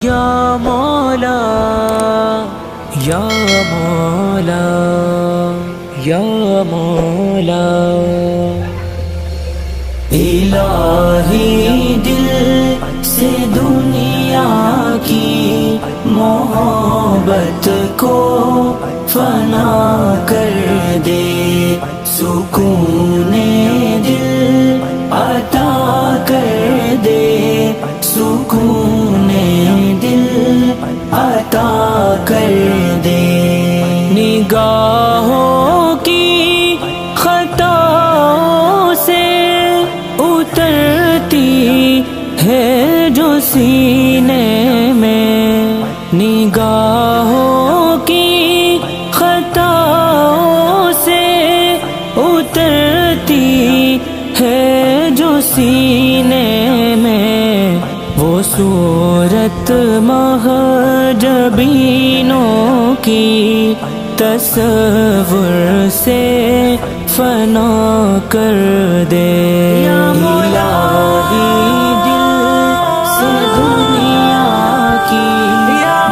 یا مولا یا مولا یا مولا، الہی دل سے دنیا کی محبت کو فنا کر دے، سکون دل عطا کر دے، سکون دل عطا کر دے۔ نگاہوں کی خطاؤں سے اترتی ہے جو سینے میں، نگاہوں کی خطاؤں سے اترتی ہے جو سینے میں، وہ صورت محجبینوں کی تصور سے فنا کر دے۔ الہی دل سے دنیا کی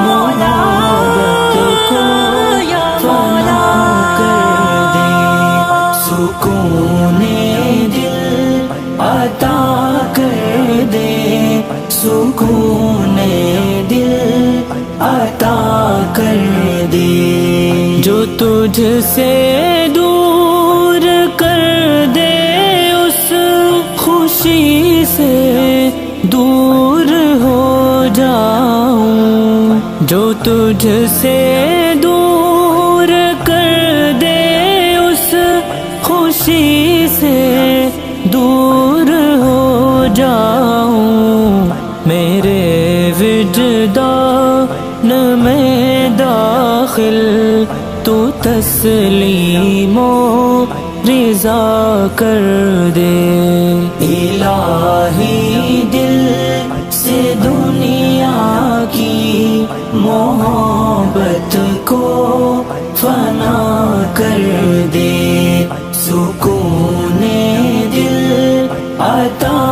محبت کو فنا کر دے، سکون دل عطا کر دے، سکون دل عطا کر دے۔ جو تجھ سے دور کر دے اس خوشی سے دور ہو جاؤں، جو تجھ سے دور کر دے اس خوشی سے دور ہو جاؤں، میرے وجدان میں داخل تو تسلیم و رضا کر دے۔ الہی دل سے دنیا کی محبت کو فنا کر دے، سکون دل عطا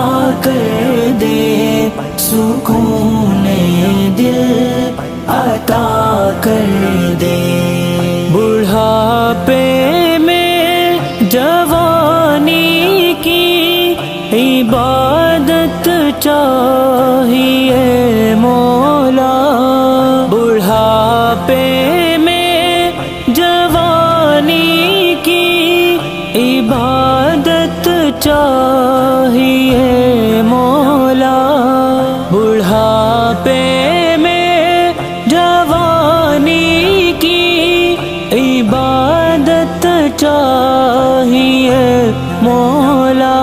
کر دے، سکون دل عطا کر دے۔ بڑھاپے میں جوانی کی عبادت چاہیے مولا، بڑھاپے میں جوانی کی عبادت چاہیے مولا، بڑھاپے میں جوانی کی عبادت چاہیے مولا،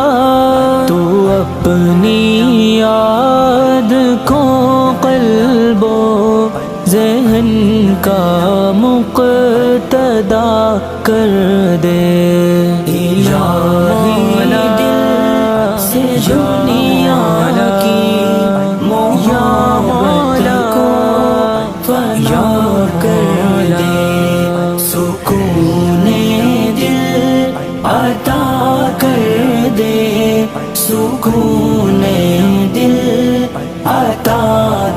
تو اپنی یاد کو قلب و ذہن کا مقتدا کر دے۔ الہی دل سے دنیا کی محبت کو فنا کر دے، سکون دل عطا کر دے، سکون دل عطا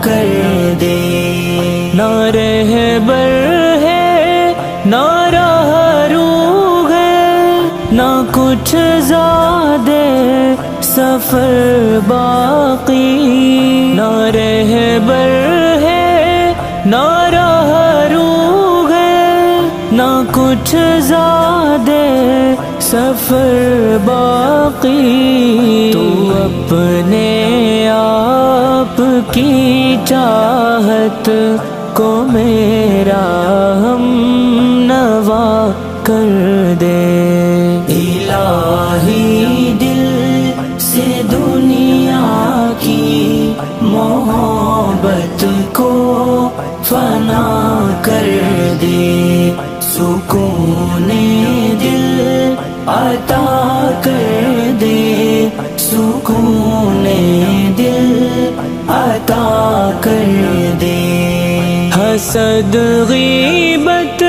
کر دے۔ نہ رہبر ہے نہ راہرو ہے، نہ کچھ زیادہ سفر باقی، نہ رہبر ہے نہ راہرو ہے، نہ کچھ زیادہ سفر باقی، تو اپنے آپ کی چاہت کو میرا ہم نوا کر دے۔ الہی دل سے دنیا کی محبت کو فنا کر دے، سکون دل عطا کر دے، سکون دل عطا کر دے۔ حسد غیبت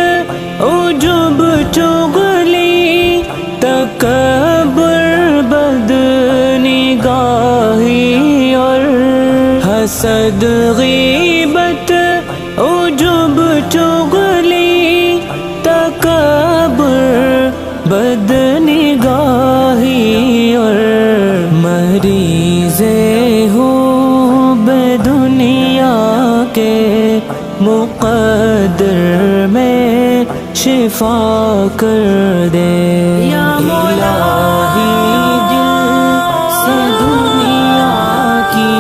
عجب چغلی تکبر بد نگاہی اور حسد غیبت مقدر میں شفا کر دے یا الہی دل سے دنیا کی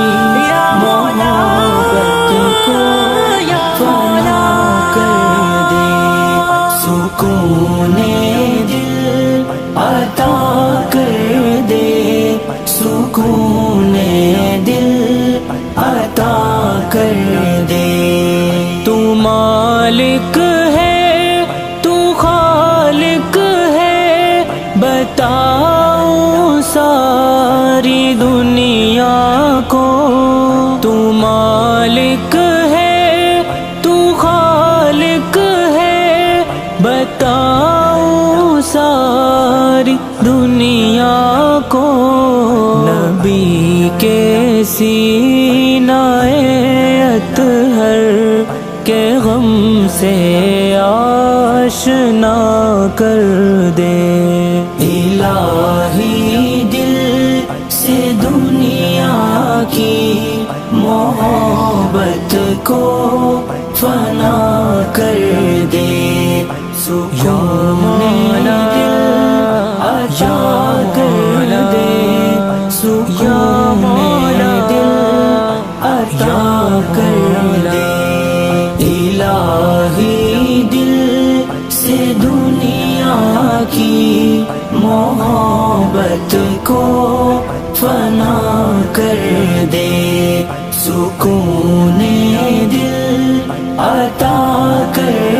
محبت کو فنا کر دے سکون دل عطا کر دے سکون دل عطا کر دے تو مالک ہے تو خالق ہے بتاؤ ساری دنیا کو تو مالک ہے تو خالق ہے بتاؤ ساری دنیا کو نبی کے سینہ اطہر کے غم سے آشنا کر دے الہی دل سے دنیا کی محبت کو فنا کر دے سکون دل عطا کر دے سکون دل عطا کر دے الہی دل سے دنیا کی محبت کو فنا کر دے سکون دل عطا کر